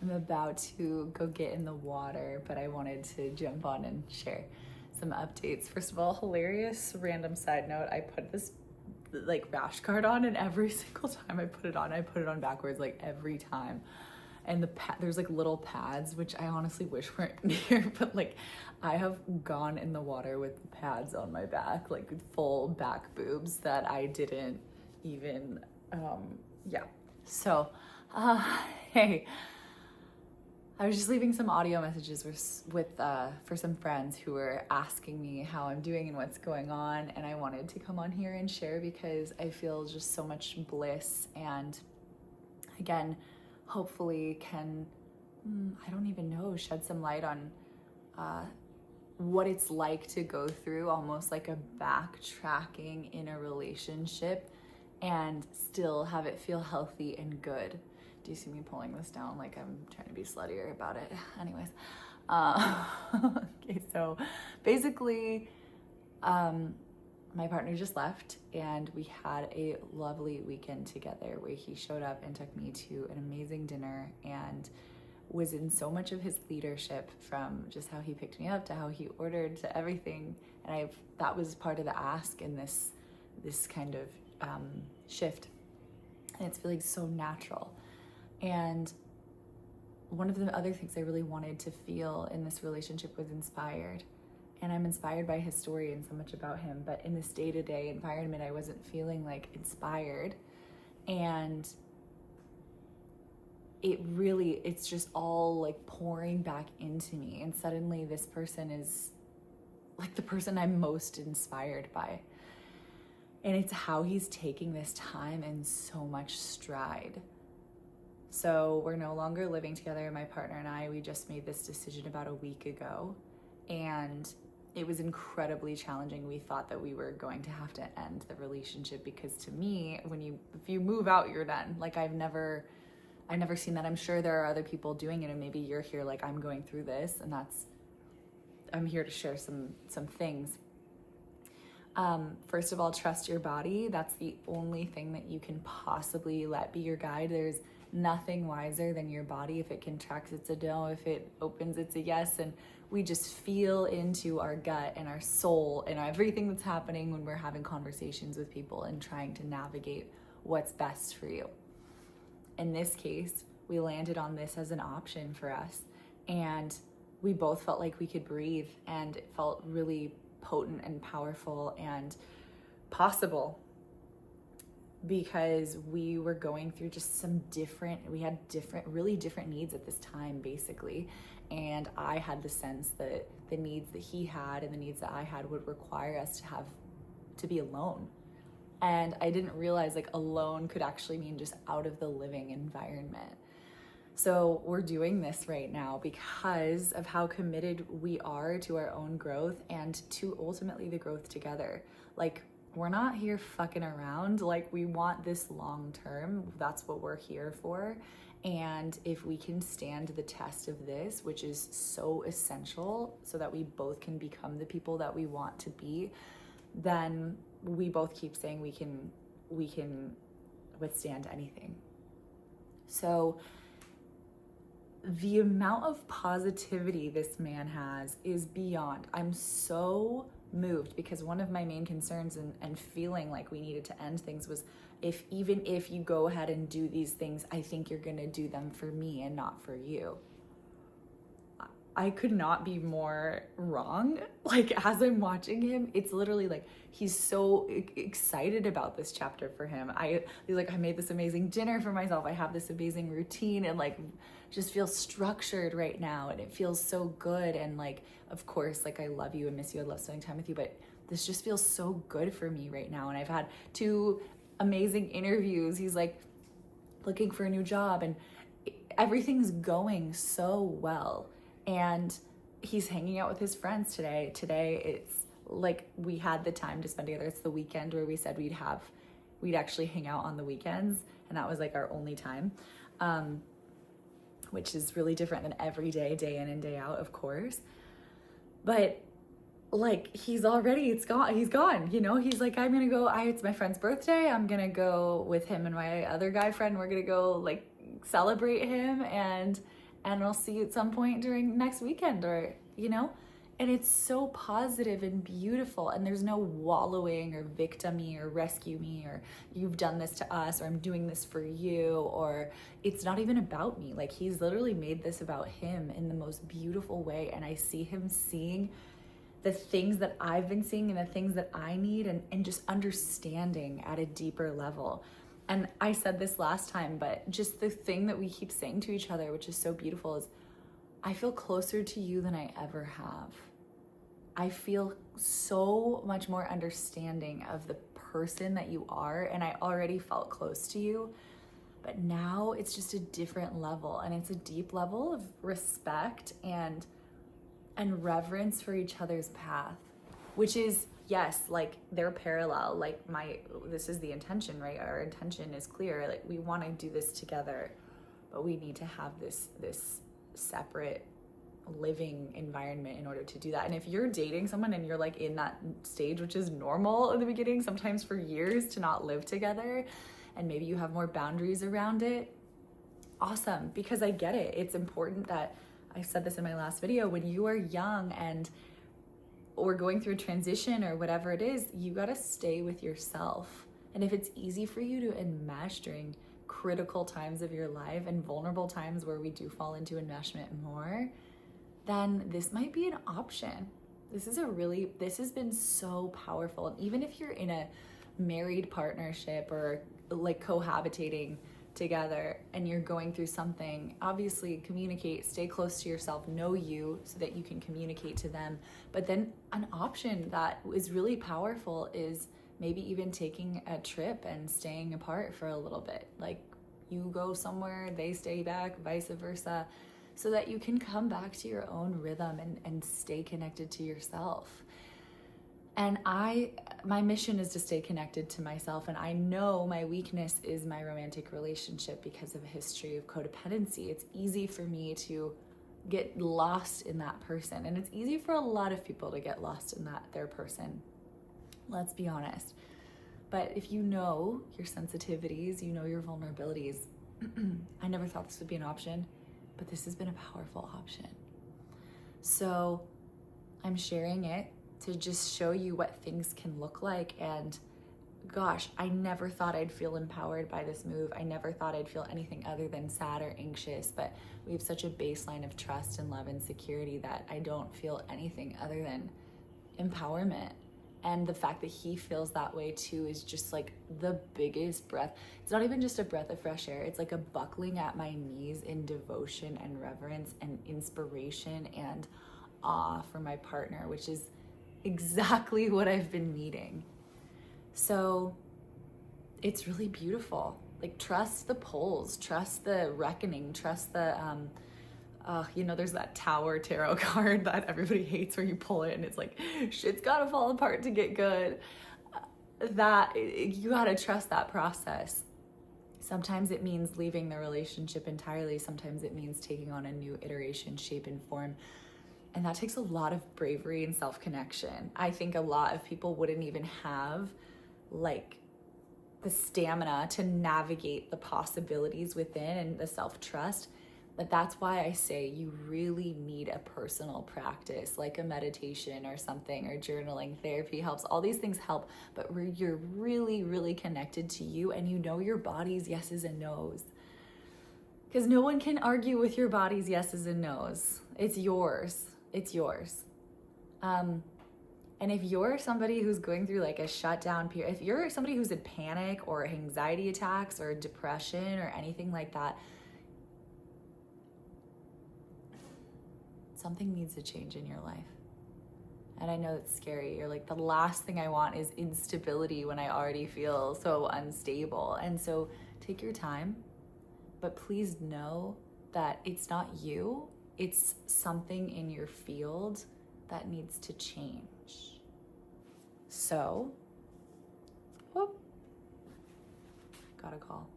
I'm about to go get in the water, but I wanted to jump on and share some updates. First of all, hilarious random side note, I put this like rash guard on, and every single time I put it on backwards, like every time. And there's like little pads, which I honestly wish weren't near, but like I have gone in the water with the pads on my back, like full back boobs that I didn't even, yeah. So, hey, I was just leaving some audio messages for some friends who were asking me how I'm doing and what's going on, and I wanted to come on here and share because I feel just so much bliss, and again, hopefully can, I don't even know, shed some light on what it's like to go through almost like a backtracking in a relationship and still have it feel healthy and good. Do you see me pulling this down like I'm trying to be sluttier about it? Anyways, okay, so basically, my partner just left and we had a lovely weekend together where he showed up and took me to an amazing dinner and was in so much of his leadership, from just how he picked me up to how he ordered to everything. And that was part of the ask in this kind of shift. And it's feeling so natural. And one of the other things I really wanted to feel in this relationship was inspired. And I'm inspired by his story and so much about him, but in this day-to-day environment, I wasn't feeling like inspired. And it's just all like pouring back into me. And suddenly this person is like the person I'm most inspired by. And it's how he's taking this time in so much stride. So we're no longer living together, my partner and I. We just made this decision about a week ago, and it was incredibly challenging. We thought that we were going to have to end the relationship because, to me, if you move out, you're done. Like I've never seen that. I'm sure there are other people doing it, and maybe you're here like I'm going through this, and I'm here to share some things. First of all, trust your body. That's the only thing that you can possibly let be your guide. There's nothing wiser than your body. If it contracts, it's a no. If it opens, it's a yes. And we just feel into our gut and our soul and everything that's happening when we're having conversations with people and trying to navigate what's best for you. In this case, we landed on this as an option for us, and we both felt like we could breathe, and it felt really potent and powerful and possible because we were going through just we had really different needs at this time, basically. And I had the sense that the needs that he had and the needs that I had would require us to be alone. And I didn't realize like alone could actually mean just out of the living environment. So we're doing this right now because of how committed we are to our own growth and to ultimately the growth together. Like, we're not here fucking around. Like, we want this long term. That's what we're here for. And if we can stand the test of this, which is so essential so that we both can become the people that we want to be, then we both keep saying we can withstand anything. So the amount of positivity this man has is beyond. I'm so moved because one of my main concerns and feeling like we needed to end things was even if you go ahead and do these things, I think you're gonna do them for me and not for you. I could not be more wrong. Like, as I'm watching him, it's literally like he's so excited about this chapter for him. He's like, I made this amazing dinner for myself. I have this amazing routine and like just feel structured right now, and it feels so good. And like, of course, like I love you and miss you. I love spending time with you, but this just feels so good for me right now. And I've had 2 amazing interviews. He's like looking for a new job and everything's going so well. And he's hanging out with his friends today. Today, it's like we had the time to spend together. It's the weekend where we said we'd actually hang out on the weekends. And that was like our only time, which is really different than every day, day in and day out, of course. But like, he's gone, you know? He's like, I'm gonna go, it's my friend's birthday. I'm gonna go with him and my other guy friend. We're gonna go like celebrate him. And and I'll see you at some point during next weekend, or, you know? And it's so positive and beautiful, and there's no wallowing or victim-y or rescue me or you've done this to us or I'm doing this for you, or it's not even about me. Like, he's literally made this about him in the most beautiful way, and I see him seeing the things that I've been seeing and the things that I need, and just understanding at a deeper level. And I said this last time, but just the thing that we keep saying to each other, which is so beautiful, is I feel closer to you than I ever have. I feel so much more understanding of the person that you are, and I already felt close to you, but now it's just a different level, and it's a deep level of respect and reverence for each other's path, which is, yes, like, they're parallel. Like, this is the intention, right? Our intention is clear. Like, we want to do this together, but we need to have this separate living environment in order to do that. And if you're dating someone and you're like in that stage, which is normal in the beginning, sometimes for years, to not live together, and maybe you have more boundaries around it, awesome, because I get it. It's important that, I said this in my last video, when you are young and or going through a transition or whatever it is, you got to stay with yourself. And if it's easy for you to enmesh during critical times of your life and vulnerable times where we do fall into enmeshment more, then this might be an option. This has been so powerful. And even if you're in a married partnership or like cohabitating together and you're going through something, obviously communicate, stay close to yourself, know you so that you can communicate to them. But then an option that is really powerful is maybe even taking a trip and staying apart for a little bit. Like, you go somewhere, they stay back, vice versa, so that you can come back to your own rhythm and stay connected to yourself. And my mission is to stay connected to myself, and I know my weakness is my romantic relationship because of a history of codependency. It's easy for me to get lost in that person, and it's easy for a lot of people to get lost in their person. Let's be honest. But if you know your sensitivities, you know your vulnerabilities, I never thought this would be an option, but this has been a powerful option. So I'm sharing it to just show you what things can look like. And gosh, I never thought I'd feel empowered by this move. I never thought I'd feel anything other than sad or anxious, but we have such a baseline of trust and love and security that I don't feel anything other than empowerment. And the fact that he feels that way too is just like the biggest breath. It's not even just a breath of fresh air. It's like a buckling at my knees in devotion and reverence and inspiration and awe for my partner, which is exactly what I've been needing. So it's really beautiful. Like, trust the polls, trust the reckoning, trust the, there's that Tower tarot card that everybody hates where you pull it and it's like, shit's gotta fall apart to get good. You gotta trust that process. Sometimes it means leaving the relationship entirely. Sometimes it means taking on a new iteration, shape, and form. And that takes a lot of bravery and self-connection. I think a lot of people wouldn't even have like the stamina to navigate the possibilities within and the self-trust. But that's why I say you really need a personal practice, like a meditation or something, or journaling. Therapy helps. All these things help, but you're really, really connected to you and you know your body's yeses and nos. Because no one can argue with your body's yeses and nos. It's yours. It's yours. And if you're somebody who's going through like a shutdown period, if you're somebody who's in panic or anxiety attacks or depression or anything like that, something needs to change in your life. And I know it's scary. You're like, the last thing I want is instability when I already feel so unstable. And so take your time, but please know that it's not you. It's something in your field that needs to change. So, whoop, got a call.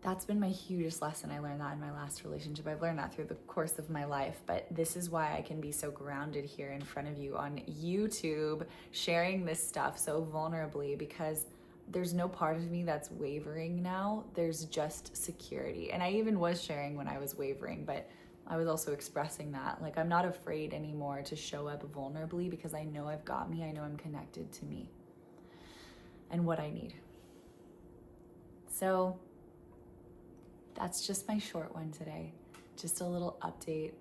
That's been my hugest lesson. I learned that in my last relationship. I've learned that through the course of my life, but this is why I can be so grounded here in front of you on YouTube, sharing this stuff so vulnerably, because there's no part of me that's wavering now. There's just security. And I even was sharing when I was wavering, but I was also expressing that. Like, I'm not afraid anymore to show up vulnerably because I know I've got me. I know I'm connected to me and what I need. So that's just my short one today. Just a little update.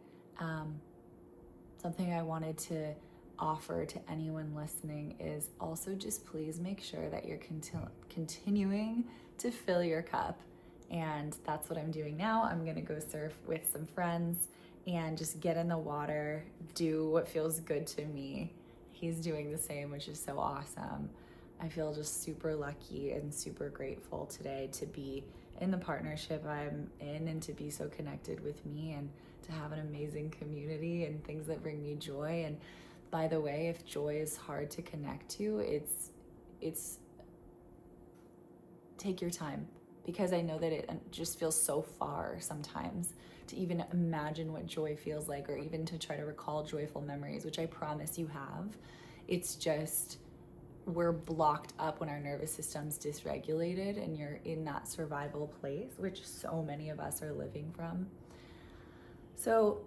Something I wanted to offer to anyone listening is also just please make sure that you're continuing to fill your cup. And that's what I'm doing now. I'm gonna go surf with some friends and just get in the water, do what feels good to me. He's doing the same, which is so awesome. I feel just super lucky and super grateful today to be in the partnership I'm in and to be so connected with me and to have an amazing community and things that bring me joy. And by the way, if joy is hard to connect to, it's take your time, because I know that it just feels so far sometimes to even imagine what joy feels like, or even to try to recall joyful memories, which I promise you have. It's just, we're blocked up when our nervous system's dysregulated and you're in that survival place, which so many of us are living from. So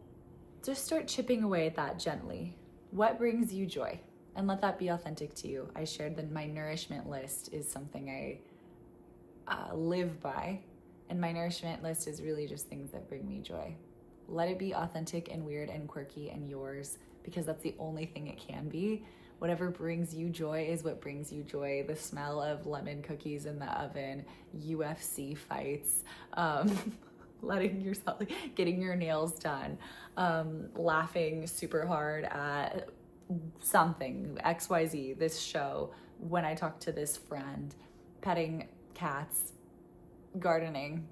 just start chipping away at that gently. What brings you joy? And let that be authentic to you. I shared that my nourishment list is something I live by. And my nourishment list is really just things that bring me joy. Let it be authentic and weird and quirky and yours, because that's the only thing it can be. Whatever brings you joy is what brings you joy. The smell of lemon cookies in the oven, UFC fights, getting your nails done, laughing super hard at something, XYZ, this show, when I talk to this friend, petting cats, gardening.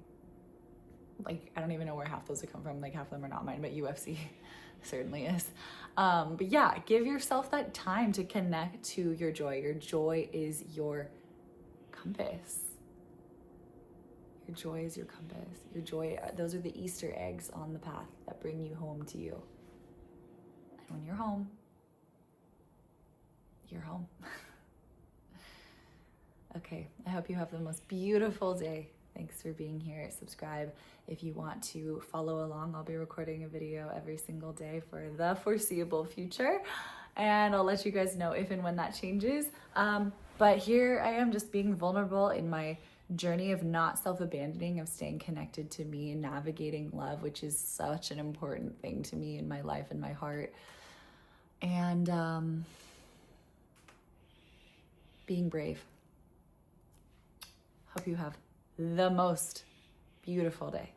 Like, I don't even know where half those have come from. Like, half of them are not mine, but UFC certainly is. But yeah, give yourself that time to connect to your joy. Your joy is your compass. Your joy is your compass. Your joy, those are the Easter eggs on the path that bring you home to you. And when you're home, you're home. Okay, I hope you have the most beautiful day. Thanks for being here. Subscribe if you want to follow along. I'll be recording a video every single day for the foreseeable future, and I'll let you guys know if and when that changes. But here I am, just being vulnerable in my journey of not self-abandoning, of staying connected to me and navigating love, which is such an important thing to me in my life and my heart. And being brave. Hope you have the most beautiful day.